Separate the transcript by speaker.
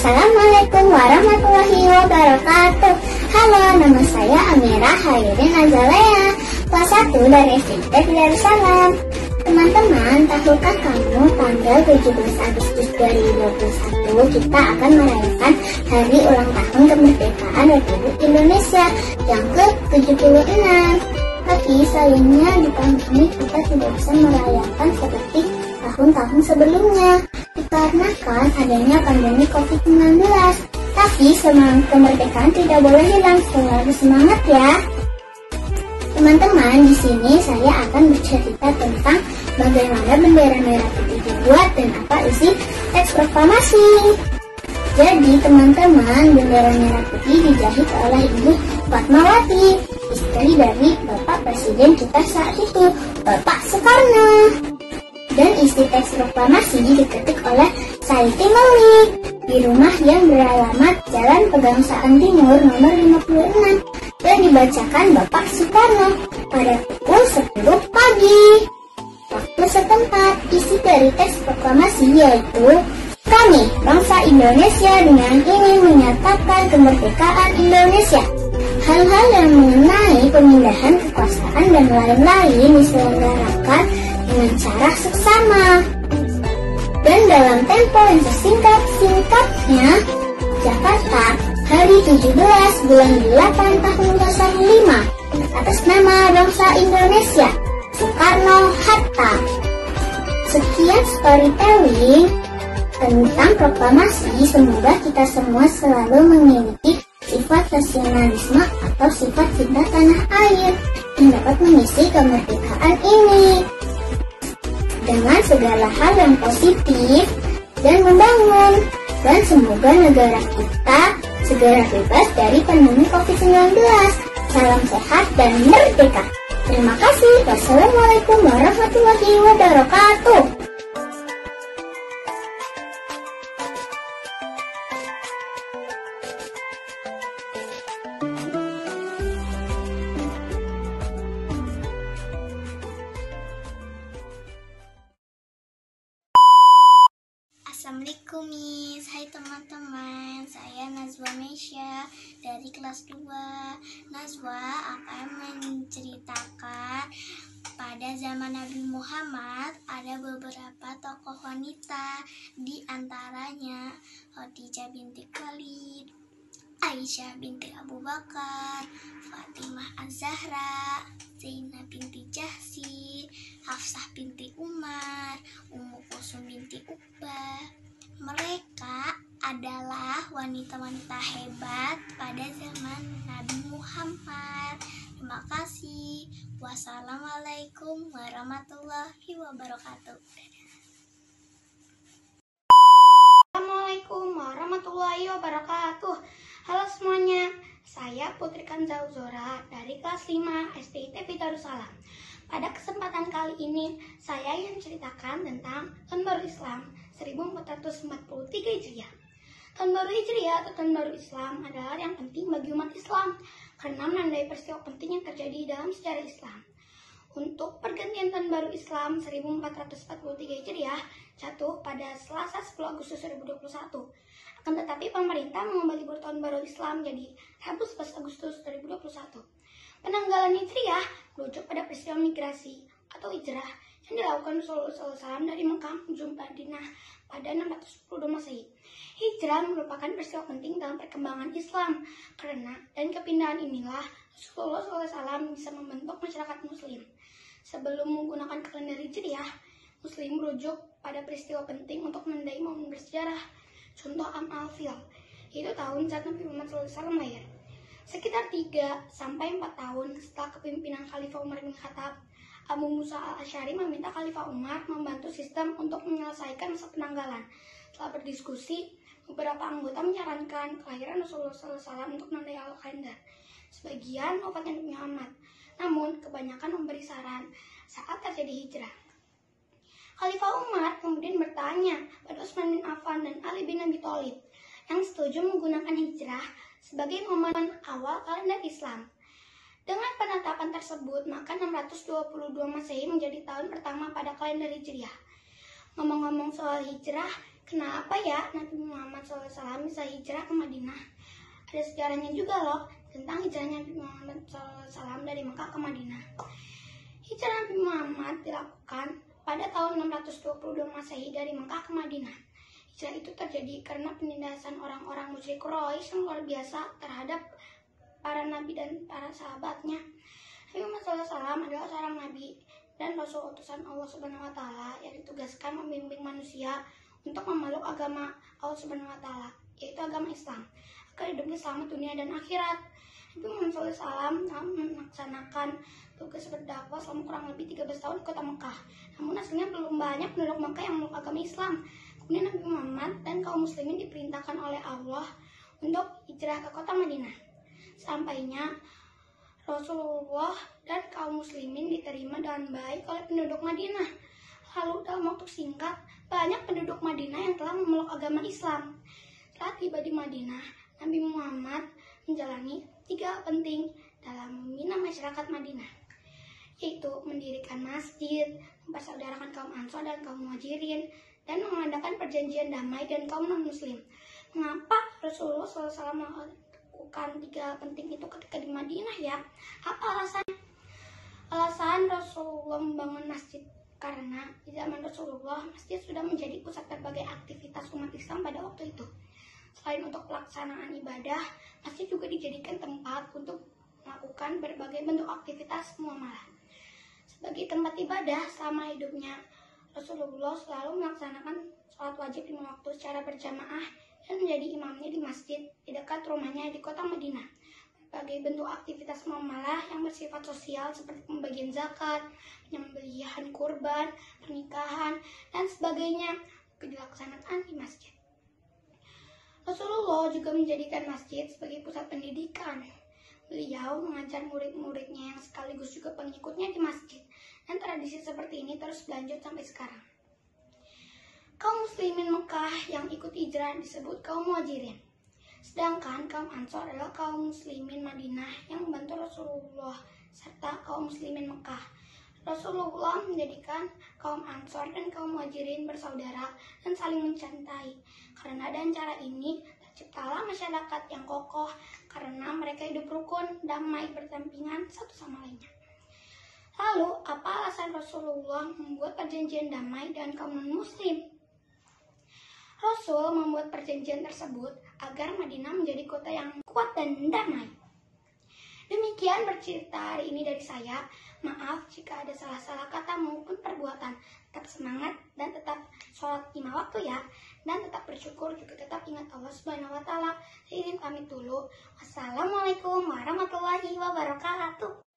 Speaker 1: Assalamualaikum warahmatullahi wabarakatuh. Halo, nama saya Amira Hairin Azalea, kelas 1 dari SMP Darussalam. Teman-teman, tahukah kamu tanggal 17 Agustus 2021 kita akan merayakan hari ulang tahun kemerdekaan Republik Indonesia yang ke-76. Tapi sayangnya di tahun ini kita tidak bisa merayakan seperti tahun-tahun sebelumnya dikarenakan adanya pandemi COVID-19. Tapi semangat kemerdekaan tidak boleh hilang, selalu semangat ya. Teman-teman, di sini saya akan bercerita tentang bagaimana bendera merah putih dibuat dan apa isi teks proklamasi. Jadi teman-teman, bendera merah putih dijahit oleh Ibu Fatmawati, istri dari Bapak Presiden kita saat itu, Bapak Soekarno. Dan isi teks proklamasi diketik oleh Saiti Malik di rumah yang beralamat Jalan Pegangsaan Timur nomor 56 dan dibacakan Bapak Soekarno pada pukul 10 pagi waktu setempat. Isi dari teks proklamasi yaitu, kami, bangsa Indonesia, dengan ini menyatakan kemerdekaan Indonesia. Hal-hal yang mengenai pemindahan kekuasaan dan lain-lain diselenggarakan dengan cara seksama dan dalam tempo yang sesingkat-singkatnya. Jakarta, hari 17 bulan 8 tahun 05, atas nama bangsa Indonesia, Soekarno-Hatta. Sekian storytelling tentang proklamasi. Semoga kita semua selalu memiliki sifat nasionalisme atau sifat cinta tanah air yang dapat mengisi kemerdekaan ini dengan segala hal yang positif dan membangun. Dan semoga negara kita segera bebas dari pandemi COVID-19. Salam sehat dan merdeka. Terima kasih. Wassalamualaikum warahmatullahi wabarakatuh.
Speaker 2: Assalamualaikum Miss. Hai teman-teman, saya Nazwa Mesya dari kelas 2. Nazwa akan menceritakan pada zaman Nabi Muhammad ada beberapa tokoh wanita, di antaranya Khadijah binti Khalid, Aisyah binti Abu Bakar, Fatimah Az-Zahra, Zainab binti Jahsy, Hafsah binti Umar, Ummu Kulsum binti Uqbah. Mereka adalah wanita-wanita hebat pada zaman Nabi Muhammad. Terima kasih. Wassalamualaikum warahmatullahi wabarakatuh.
Speaker 3: Assalamualaikum warahmatullahi wabarakatuh. Halo semuanya, saya Putri Kanza Uzora dari kelas 5 SD ITB Darussalam. Pada kesempatan kali ini, saya ingin menceritakan tentang Tahun Baru Islam 1443 Hijriah. Tahun Baru Hijriah atau Tahun Baru Islam adalah yang penting bagi umat Islam karena menandai peristiwa penting yang terjadi dalam sejarah Islam. Untuk pergantian Tahun Baru Islam 1443 Hijriah jatuh pada Selasa 10 Agustus 2021. Akan tetapi pemerintah mengubah libur Tahun Baru Islam jadi Rabu 11 Agustus 2021. Penanggalan Hijriah merujuk pada peristiwa migrasi atau hijrah yang dilakukan Rasulullah SAW dari Mekah menuju Madinah pada 622 Masehi. Hijrah merupakan peristiwa penting dalam perkembangan Islam karena dan kepindahan inilah Rasulullah SAW bisa membentuk masyarakat Muslim. Sebelum menggunakan kalender Hijriah, Muslim merujuk pada peristiwa penting untuk menandai momen bersejarah. Contoh Am Al-Fil, yaitu tahun saat Nabi Muhammad SAW lahir. Sekitar 3-4 tahun setelah kepemimpinan Khalifah Umar bin Khattab, Abu Musa al-Asy'ari meminta Khalifah Umar membantu sistem untuk menyelesaikan masa penanggalan. Setelah berdiskusi, beberapa anggota menyarankan kelahiran Rasulullah SAW untuk menandai al-kalender. Sebagian wafatnya Nabi Muhammad, namun kebanyakan memberi saran saat terjadi hijrah. Khalifah Umar kemudian bertanya pada Utsman bin Affan dan Ali bin Abi Thalib yang setuju menggunakan hijrah sebagai momen awal kalender Islam. Dengan penetapan tersebut, maka 622 Masehi menjadi tahun pertama pada kalender Hijriah. Ngomong-ngomong soal hijrah, Kenapa ya Nabi Muhammad SAW bisa hijrah ke Madinah? Ada sejarahnya juga loh tentang hijrahnya Nabi Muhammad SAW dari Mekah ke Madinah. Hijrah Nabi Muhammad dilakukan pada tahun 622 Masehi dari Mekah ke Madinah. Hijrah itu terjadi karena penindasan orang-orang musyrik Quraisy yang luar biasa terhadap para nabi dan para sahabatnya. Nabi Muhammad SAW adalah seorang nabi dan rasul utusan Allah Subhanahu wa taala yang ditugaskan membimbing manusia untuk memeluk agama Allah Subhanahu wa taala, yaitu agama Islam, agar hidupnya selamat dunia dan akhirat. Nabi Muhammad SAW melaksanakan tugas berdakwah selama kurang lebih 13 tahun di kota Mekah. Namun aslinya belum banyak penduduk Mekah yang memeluk agama Islam. Kemudian Nabi Muhammad dan kaum muslimin diperintahkan oleh Allah untuk hijrah ke kota Madinah. Sampainya Rasulullah dan kaum muslimin diterima dengan baik oleh penduduk Madinah. Lalu dalam waktu singkat, banyak penduduk Madinah yang telah memeluk agama Islam. Setelah tiba di Madinah, Nabi Muhammad menjalani 3 hal penting dalam membina masyarakat Madinah, yaitu mendirikan masjid, mempersaudarakan kaum Ansor dan kaum Muhajirin, dan mengadakan perjanjian damai dan kaum non-muslim. Mengapa Rasulullah SAW melakukan 3 hal penting itu ketika di Madinah ya? Apa alasannya? Alasan Rasulullah membangun masjid karena di zaman Rasulullah, masjid sudah menjadi pusat berbagai aktivitas umat Islam pada waktu itu. Selain untuk pelaksanaan ibadah, masjid juga dijadikan tempat untuk melakukan berbagai bentuk aktivitas muamalah. Sebagai tempat ibadah selama hidupnya, Rasulullah selalu melaksanakan sholat wajib 5 waktu secara berjamaah dan menjadi imamnya di masjid di dekat rumahnya di kota Madinah. Berbagai bentuk aktivitas muamalah yang bersifat sosial seperti pembagian zakat, penyembelihan kurban, pernikahan, dan sebagainya dilaksanakan di masjid. Rasulullah juga menjadikan masjid sebagai pusat pendidikan. Beliau mengajar murid-muridnya yang sekaligus juga pengikutnya di masjid, dan tradisi seperti ini terus berlanjut sampai sekarang. Kaum muslimin Mekah yang ikut hijrah disebut kaum Muhajirin. Sedangkan kaum Ansor adalah kaum muslimin Madinah yang membantu Rasulullah serta kaum muslimin Mekah. Rasulullah menjadikan kaum Ansor dan kaum Muhajirin bersaudara dan saling mencintai. Karena dengan cara ini terciptalah masyarakat yang kokoh karena mereka hidup rukun, damai, berdampingan satu sama lainnya. Lalu, apa alasan Rasulullah membuat perjanjian damai dengan kaum non-muslim? Rasul membuat perjanjian tersebut agar Madinah menjadi kota yang kuat dan damai. Demikian bercerita hari ini dari saya. Maaf jika ada salah-salah kata maupun perbuatan. Tetap semangat dan tetap sholat 5 waktu ya. Dan tetap bersyukur juga tetap ingat Allah Subhanahu wa taala. Saya izin pamit dulu. Wassalamualaikum warahmatullahi wabarakatuh.